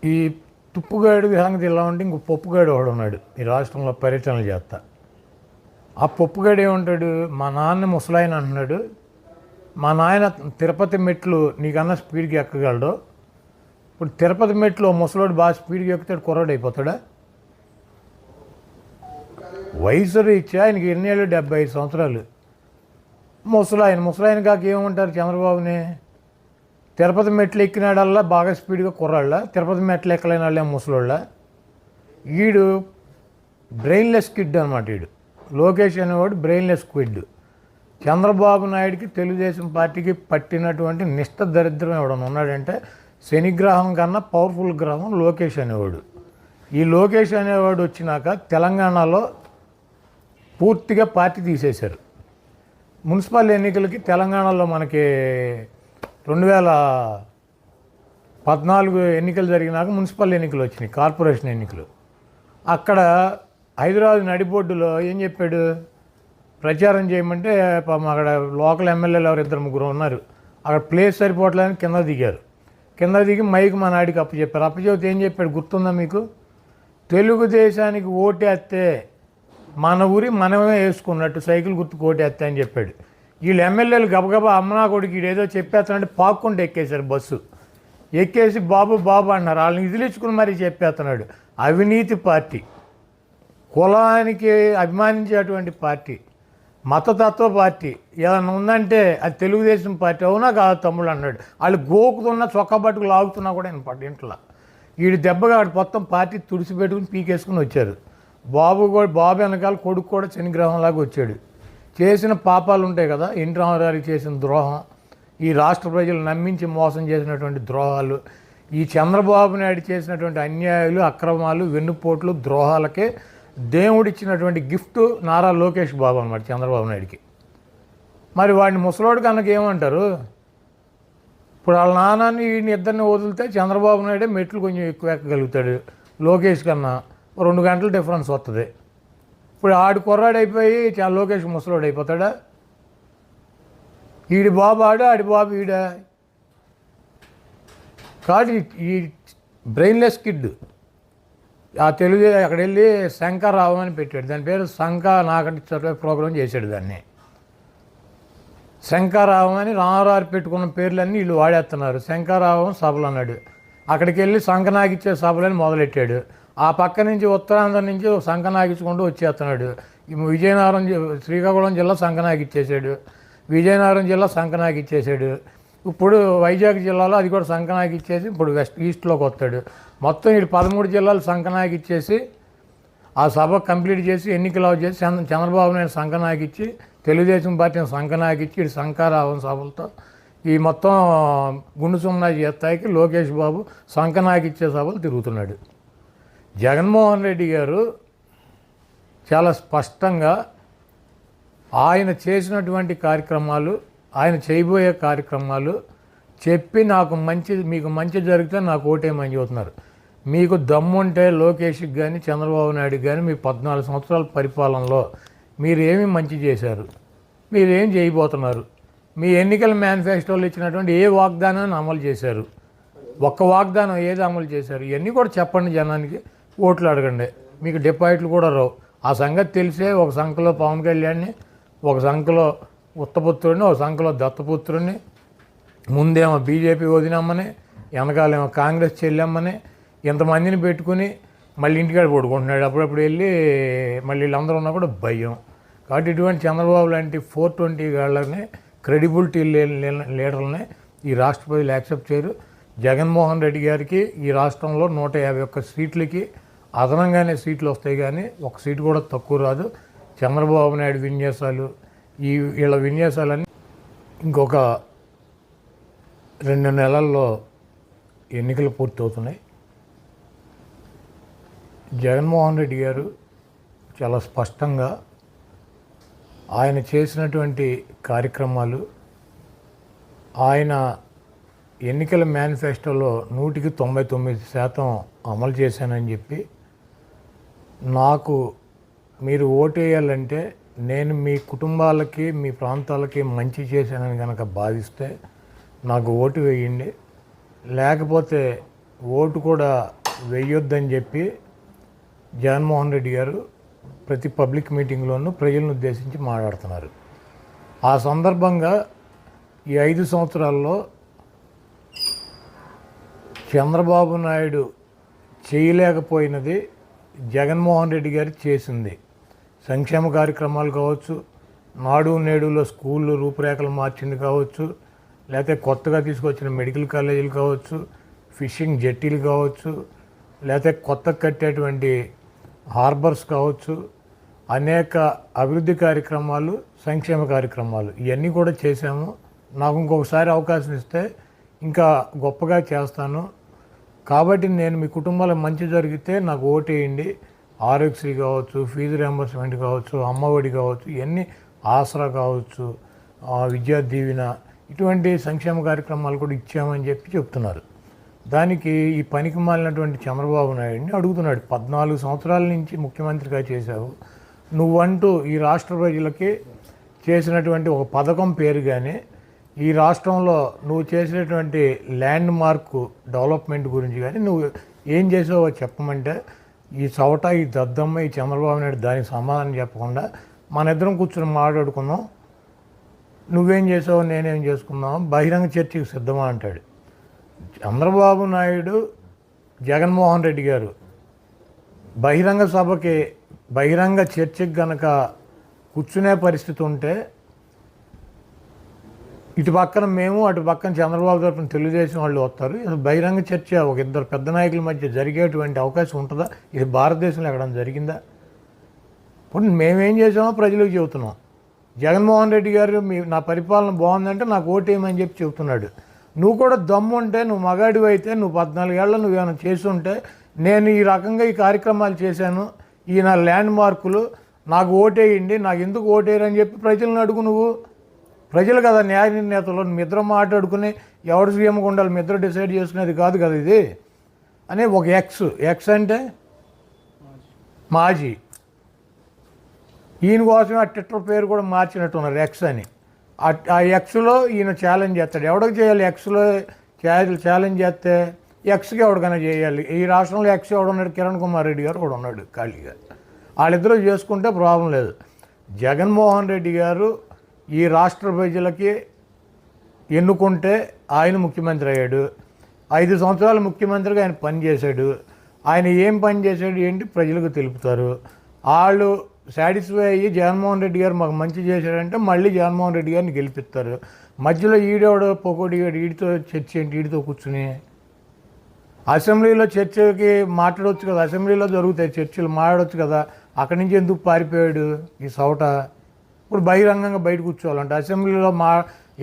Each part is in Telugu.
ఈ తుప్పుగాడు సంగతి ఇలా ఉంటే ఇంకో పప్పుగాడు వాడు ఉన్నాడు ఈ రాష్ట్రంలో పర్యటనలు చేస్తా. ఆ పప్పుగాడు ఏమంటాడు, మా నాన్న ముసలాయన అంటున్నాడు, మా నాయన తిరుపతి మెట్లు నీకన్నా స్పీడ్కి ఎక్కగలడు. ఇప్పుడు తిరుపతి మెట్లు ముసలోడు బాగా స్పీడ్కి ఎక్కుతాడు, కుర్రాడు అయిపోతాడా? వయసు రీత్యా ఆయనకి ఎన్ని ఏళ్ళు, 75 సంవత్సరాలు. ముసలాయన కాక ఏమంటారు చంద్రబాబుని? తిరుపతి మెట్లు ఎక్కినాడల్లా బాగా స్పీడ్గా కుర్రాళ్ళ, తిరుపతి మెట్లు ఎక్కలేని వాళ్ళే ముసలోళ్ళ. ఈడు బ్రెయిన్లెస్ కిడ్ అనమాట. ఈడు లోకేష్ అనేవాడు బ్రెయిన్లెస్ కిడ్. చంద్రబాబు నాయుడికి తెలుగుదేశం పార్టీకి పట్టినటువంటి నిష్ఠ దరిద్రం ఎవడన్నా ఉన్నాడంటే శనిగ్రహం కన్నా పవర్ఫుల్ గ్రహం లోకేష్ అనేవాడు. ఈ లోకేష్ అనేవాడు వచ్చినాక తెలంగాణలో పూర్తిగా పార్టీ తీసేశారు. మున్సిపల్ ఎన్నికలకి తెలంగాణలో మనకి 2014 ఎన్నికలు జరిగినాక మున్సిపల్ ఎన్నికలు వచ్చినాయి, కార్పొరేషన్ ఎన్నికలు. అక్కడ హైదరాబాద్ నడిబొడ్డులో ఏం చెప్పాడు, ప్రచారం చేయమంటే అక్కడ లోకల్ ఎమ్మెల్యేలు ఎవరు 2-3 ఉన్నారు, అక్కడ ప్లేస్ సరిపోవట్లేదని కింద దిగారు. కింద దిగి మైక్ మా నాయుడికి అప్పచెప్పారు. అప్పచెప్తే ఏం చెప్పాడు గుర్తుందా మీకు? తెలుగుదేశానికి ఓటేస్తే మన ఊరి మనమే వేసుకున్నట్టు సైకిల్ గుర్తుకు ఓటేస్తే అని చెప్పాడు. వీళ్ళు ఎమ్మెల్యేలు గబగబా అమ్మనా కొడుకు ఏదో చెప్పేస్తానంటే పాక్కుంటూ ఎక్కేశారు బస్సు. ఎక్కేసి బాబు అన్నారు. వాళ్ళని ఇదిలించుకుని మరీ చెప్పేస్తున్నాడు. అవినీతి పార్టీ, కులానికి అభిమానించేటువంటి పార్టీ, మతతత్వ పార్టీ ఏదైనా ఉందంటే అది తెలుగుదేశం పార్టీ. అవునా కాదు తమ్ముడు అన్నాడు. వాళ్ళు గోకుతున్నా చొక్కా పట్టుకు లాగుతున్నా కూడా నేను ఇంట్లో వీడి దెబ్బగా మొత్తం పార్టీ తుడిచిపెట్టుకుని పీకేసుకుని వచ్చారు. బాబు వెనకాల కొడుకు కూడా శనిగ్రహంలాగా వచ్చాడు. చేసిన పాపాలు ఉంటాయి కదా, ఎన్టీ రామారావుకి చేసిన ద్రోహం, ఈ రాష్ట్ర ప్రజలు నమ్మించి మోసం చేసినటువంటి ద్రోహాలు, ఈ చంద్రబాబు నాయుడు చేసినటువంటి అన్యాయాలు, అక్రమాలు, వెన్నుపోట్లు, ద్రోహాలకే దేవుడిచ్చినటువంటి గిఫ్ట్ నారా లోకేష్ బాబు అన్నమాట చంద్రబాబు నాయుడికి. మరి వాడిని ముసలోడు కనుక ఏమంటారు? ఇప్పుడు వాళ్ళ నాన్నని వీడిని ఇద్దరిని వదిలితే చంద్రబాబు నాయుడే మెట్లు కొంచెం ఎక్కువ ఎక్కగలుగుతాడు, లోకేష్ కన్నా 2 గంటల డిఫరెన్స్ వస్తుంది. ఇప్పుడు ఆడు కుర్రాడైపోయి లోకేష్ ముసలోడు అయిపోతాడా? ఈడి బాబు ఆడి బాబు ఈడా కాదు. ఈ బ్రెయిన్లెస్ కిడ్ ఆ తెలుగు అక్కడ వెళ్ళి శంకర్రావు అని పెట్టాడు. దాని పేరు నాకంటి చదివే ప్రోగ్రాం చేశాడు. దాన్ని శంకర్రావు అని రామారావు పెట్టుకున్న పేర్లన్నీ వీళ్ళు వాడేస్తున్నారు. శంకర్రావు సభలు అన్నాడు. అక్కడికి వెళ్ళి సంకనాగిచ్చే సభలని మొదలెట్టాడు. ఆ పక్క నుంచి ఉత్తరాంధ్ర నుంచి సంకనాగించుకుంటూ వచ్చేస్తున్నాడు. విజయనగరం శ్రీకాకుళం జిల్లా సంకనాగిచ్చేసాడు, విజయనగరం జిల్లా సంకనాగిచ్చేసాడు. ఇప్పుడు వైజాగ్ జిల్లాలో అది కూడా సంకనాగిచ్చేసి ఇప్పుడు ఈస్ట్లోకి వస్తాడు. మొత్తం వీడు 13 జిల్లాలు సంకనాగిచ్చేసి ఆ సభ కంప్లీట్ చేసి ఎన్నికలు చేసి చంద్రబాబు నాయుడు సంకనాగిచ్చి తెలుగుదేశం పార్టీని సంకనాగిచ్చి వీడు శంకరావం సభలతో ఈ మొత్తం గుండు సున్నా చేస్తాయికి లోకేష్ బాబు సంకనాగిచ్చే సభలు తిరుగుతున్నాడు. జగన్మోహన్ రెడ్డి గారు చాలా స్పష్టంగా ఆయన చేసినటువంటి కార్యక్రమాలు, ఆయన చేయబోయే కార్యక్రమాలు చెప్పి మీకు మంచి జరిగితే నాకు ఓటేయమని చెబుతున్నారు. మీకు దమ్ముంటే లోకేష్కి కానీ చంద్రబాబు నాయుడుకి కానీ మీ 14 సంవత్సరాల పరిపాలనలో మీరు ఏమి మంచి చేశారు, మీరేం చేయబోతున్నారు, మీ ఎన్నికల మేనిఫెస్టోలో ఇచ్చినటువంటి ఏ వాగ్దానాన్ని అమలు చేశారు, ఒక్క వాగ్దానం ఏది అమలు చేశారు, ఇవన్నీ కూడా చెప్పండి జనానికి. ఓట్లు అడగండి, మీకు డిపాజిట్లు కూడా రావు. ఆ సంగతి తెలిసే ఒక సంఖలో పవన్ కళ్యాణ్ని, ఒక సంఖలో ఉత్తపుత్రుడిని, ఒక సంఖలో దత్తపుత్రుడిని, ముందేమో బీజేపీ వదినమ్మని, వెనకాలేమో కాంగ్రెస్ చెల్లెమ్మని, ఇంతమందిని పెట్టుకుని మళ్ళీ ఇంటికాడ పడుకుంటున్నాడు. అప్పుడప్పుడు వెళ్ళి మళ్ళీ వీళ్ళందరూ ఉన్నా కూడా భయం. కాబట్టి ఇటువంటి చంద్రబాబు లాంటి 420 గాళ్ళని, క్రెడిబిలిటీ లీడర్లని ఈ రాష్ట్ర ప్రజలు యాక్సెప్ట్ చేయరు. జగన్మోహన్ రెడ్డి గారికి ఈ రాష్ట్రంలో 151 సీట్లకి అదనంగానే సీట్లు వస్తాయి, కానీ ఒక సీటు కూడా తక్కువ రాదు. చంద్రబాబు నాయుడు విన్యాసాలు, వీళ్ళ విన్యాసాలన్నీ ఇంకొక 2 నెలల్లో ఎన్నికలు పూర్తవుతున్నాయి. జగన్మోహన్ రెడ్డి గారు చాలా స్పష్టంగా ఆయన చేసినటువంటి కార్యక్రమాలు, ఆయన ఎన్నికల మేనిఫెస్టోలో 99% అమలు చేశానని చెప్పి, నాకు మీరు ఓటేయాలంటే నేను మీ కుటుంబాలకి, మీ ప్రాంతాలకి మంచి చేశానని కనుక భావిస్తే నాకు ఓటు వేయండి, లేకపోతే ఓటు కూడా వేయొద్దని చెప్పి జగన్మోహన్ రెడ్డి గారు ప్రతి పబ్లిక్ మీటింగ్లోనూ ప్రజలను ఉద్దేశించి మాట్లాడుతున్నారు. ఆ సందర్భంగా ఈ 5 సంవత్సరాల్లో చంద్రబాబు నాయుడు చేయలేకపోయినది జగన్మోహన్ రెడ్డి గారు చేసింది. సంక్షేమ కార్యక్రమాలు కావచ్చు, నాడు నేడులో స్కూళ్ళు రూపురేఖలు మార్చింది కావచ్చు, లేకపోతే కొత్తగా తీసుకొచ్చిన మెడికల్ కాలేజీలు కావచ్చు, ఫిషింగ్ జెట్టీలు కావచ్చు, లేకపోతే కొత్త కట్టేటువంటి హార్బర్స్ కావచ్చు, అనేక అభివృద్ధి కార్యక్రమాలు, సంక్షేమ కార్యక్రమాలు ఇవన్నీ కూడా చేశాము. నాకు ఇంకొకసారి అవకాశం ఇస్తే ఇంకా గొప్పగా చేస్తాను. కాబట్టి నేను మీ కుటుంబాలకు మంచి జరిగితే నాకు ఓటేయండి. ఆరోగ్యశ్రీ కావచ్చు, ఫీజు రియంబర్స్మెంట్ కావచ్చు, అమ్మఒడి కావచ్చు, ఇవన్నీ ఆసరా కావచ్చు, విద్యా దీవెన, ఇటువంటి సంక్షేమ కార్యక్రమాలు కూడా ఇచ్చామని చెప్పి చెప్తున్నారు. దానికి ఈ పనికి మాలినటువంటి చంద్రబాబు నాయుడిని అడుగుతున్నాడు, 14 సంవత్సరాల నుంచి ముఖ్యమంత్రిగా చేశావు, నువ్వంటూ ఈ రాష్ట్ర ప్రజలకి చేసినటువంటి ఒక పథకం పేరు కానీ, ఈ రాష్ట్రంలో నువ్వు చేసినటువంటి ల్యాండ్ మార్క్ డెవలప్మెంట్ గురించి కానీ నువ్వు ఏం చేసావో చెప్పమంటే ఈ చవట, ఈ దద్దమ్మ, ఈ చంద్రబాబు నాయుడు దానికి సమాధానం చెప్పకుండా మన ఇద్దరం కూర్చొని మాట్లాడుకుందాం, నువ్వేం చేసావో నేనేం చేసుకుందాం, బహిరంగ చర్చకి సిద్ధమా అంటాడు. చంద్రబాబు నాయుడు, జగన్మోహన్ రెడ్డి గారు బహిరంగ సభకి, బహిరంగ చర్చకి గనక కూర్చునే పరిస్థితి ఉంటే ఇటు పక్కన మేము, అటు పక్కన చంద్రబాబు తరఫున తెలుగుదేశం వాళ్ళు వస్తారు. బహిరంగ చర్చ ఒక ఇద్దరు పెద్ద నాయకుల మధ్య జరిగేటువంటి అవకాశం ఉంటుందా? ఇది భారతదేశంలో ఎక్కడైనా జరిగిందా? ఇప్పుడు మేమేం చేసామో ప్రజలకు చెబుతున్నాం. జగన్మోహన్ రెడ్డి గారు నా పరిపాలన బాగుందంటే నాకు ఓటేయమని చెప్పి చెబుతున్నాడు. నువ్వు కూడా దమ్ము ఉంటే, నువ్వు మగాడివి అయితే, నువ్వు 14 ఏళ్ళ నువ్వేమైనా చేస్తుంటే, నేను ఈ రకంగా ఈ కార్యక్రమాలు చేశాను, ఈ నా ల్యాండ్ మార్కులు, నాకు ఓటేయండి, నాకు ఎందుకు ఓటేయరని చెప్పి ప్రజలను అడుగు. నువ్వు ప్రజలు కదా న్యాయ నిర్ణేతలు, మీ ఇద్దరు మాట్లాడుకుని ఎవరు సీఎంగా ఉండాలి మీ ఇద్దరు డిసైడ్ చేసుకునేది కాదు కదా ఇది అని. ఒక ఎక్స్ అంటే మాజీ, ఈయన కోసమే ఆ ట్విట్టర్ పేరు కూడా మార్చినట్టున్నారు ఎక్స్ అని. ఆ ఎక్స్లో ఈయన ఛాలెంజ్ చేస్తాడు. ఎవడికి చేయాలి? ఎక్స్లో ఛాలెంజ్ చేస్తే ఎక్స్కి ఎవరికైనా చేయాలి. ఈ రాష్ట్రంలో ఎక్స్ ఎవడున్నాడు? కిరణ్ కుమార్ రెడ్డి గారు కూడా ఉన్నాడు ఖాళీగా. వాళ్ళిద్దరూ చేసుకుంటే ప్రాబ్లం లేదు. జగన్మోహన్ రెడ్డి గారు ఈ రాష్ట్ర ప్రజలకి ఎన్నుకుంటే ఆయన ముఖ్యమంత్రి అయ్యాడు. 5 సంవత్సరాలు ముఖ్యమంత్రిగా ఆయన పనిచేశాడు. ఆయన ఏం పని చేశాడు ఏంటి ప్రజలకు తెలుపుతారు. వాళ్ళు సాటిస్ఫై అయ్యి జగన్మోహన్ రెడ్డి గారు మాకు మంచి చేశాడంటే మళ్ళీ జగన్మోహన్ రెడ్డి గారిని గెలిపిస్తారు. మధ్యలో ఈడేవాడు పొగోడి ఈడితో చర్చ ఏంటి? ఈడితో కూర్చుని అసెంబ్లీలో చర్చకి మాట్లాడవచ్చు కదా, అసెంబ్లీలో జరుగుతాయి చర్చలు, మాట్లాడవచ్చు కదా. అక్కడి నుంచి ఎందుకు పారిపోయాడు ఈ సౌట? ఇప్పుడు బహిరంగంగా బయట కూర్చోవాలంటే అసెంబ్లీలో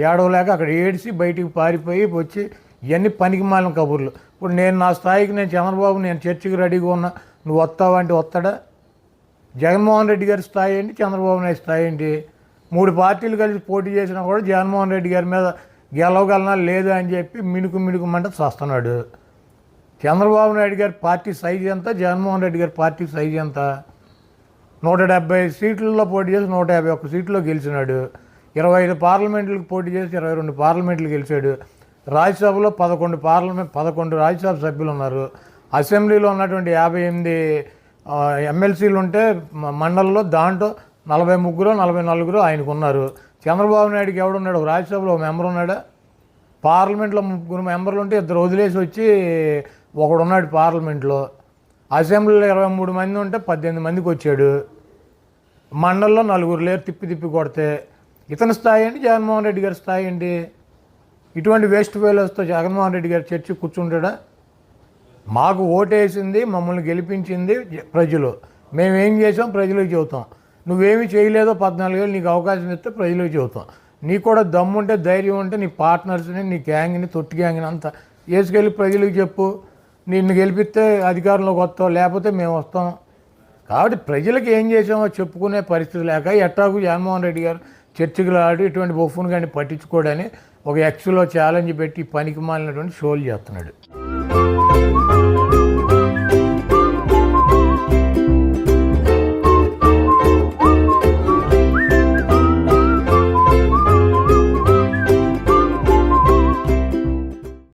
ఏడవలేక అక్కడ ఏడిసి బయటికి పారిపోయి వచ్చి ఇవన్నీ పనికి మాలిన కబుర్లు. ఇప్పుడు నేను నా స్థాయికి, నేను చంద్రబాబు, నేను చర్చకి రెడీగా ఉన్నా, నువ్వు వస్తావంటే వస్తాడా? జగన్మోహన్ రెడ్డి గారి స్థాయి ఏంటి, చంద్రబాబు నాయుడు స్థాయి ఏంటి? 3 పార్టీలు కలిసి పోటీ చేసినా కూడా జగన్మోహన్ రెడ్డి గారి మీద గెలవగలనా లేదా అని చెప్పి మిణుకుమంటే చేస్తున్నాడు. చంద్రబాబు నాయుడు గారి పార్టీ సైజు ఎంత, జగన్మోహన్ రెడ్డి గారి పార్టీ సైజు ఎంత? 170 సీట్లలో పోటీ చేసి 151 సీట్లో గెలిచినాడు. 25 పార్లమెంట్లకు పోటీ చేసి 22 పార్లమెంట్లు గెలిచాడు. రాజ్యసభలో 11 రాజ్యసభ సభ్యులు ఉన్నారు. అసెంబ్లీలో ఉన్నటువంటి 58 ఎమ్మెల్సీలు ఉంటే మండలంలో దాంట్లో 43 44 ఆయనకు ఉన్నారు. చంద్రబాబు నాయుడుకి ఎవడున్నాడు? రాజ్యసభలో ఒక మెంబర్ ఉన్నాడా? పార్లమెంట్లో 3 మెంబర్లు ఉంటే 2 వదిలేసి వచ్చి ఒకడు ఉన్నాడు పార్లమెంట్లో. అసెంబ్లీలో 23 మంది ఉంటే 18 మందికి వచ్చాడు. మండలంలో 4 లేరు తిప్పి కొడితే. ఇతని స్థాయి ఏంటి, జగన్మోహన్ రెడ్డి గారి స్థాయి ఏంటి? ఇటువంటి వేస్ట్ ఫెయిలర్స్తో జగన్మోహన్ రెడ్డి గారు చర్చి కూర్చుంటాడా? మాకు ఓటేసింది, మమ్మల్ని గెలిపించింది ప్రజలు. మేమేం చేసాం ప్రజలకు చెబుతాం. నువ్వేమీ చేయలేదో 14 ఏళ్ళు నీకు అవకాశం ఇస్తే ప్రజలకు చెబుతాం. నీకు కూడా దమ్ముంటే, ధైర్యం ఉంటే నీ పార్ట్నర్స్ని, నీ గ్యాంగ్ని, తొట్టి గ్యాంగ్ని అంతా వేసుకెళ్ళి ప్రజలకు చెప్పు. నిన్ను గెలిపిస్తే అధికారంలోకి వస్తావు, లేకపోతే మేము వస్తాం. కాబట్టి ప్రజలకు ఏం చేసామో చెప్పుకునే పరిస్థితి లేక ఎట్టాకు జగన్మోహన్ రెడ్డి గారు చర్చకులు ఆడి ఇటువంటి బొఫ్ఫును కానీ పట్టించుకోవడానికి ఒక ఎక్స్లో ఛాలెంజ్ పెట్టి పనికి మాలినటువంటి షోలు చేస్తున్నాడు.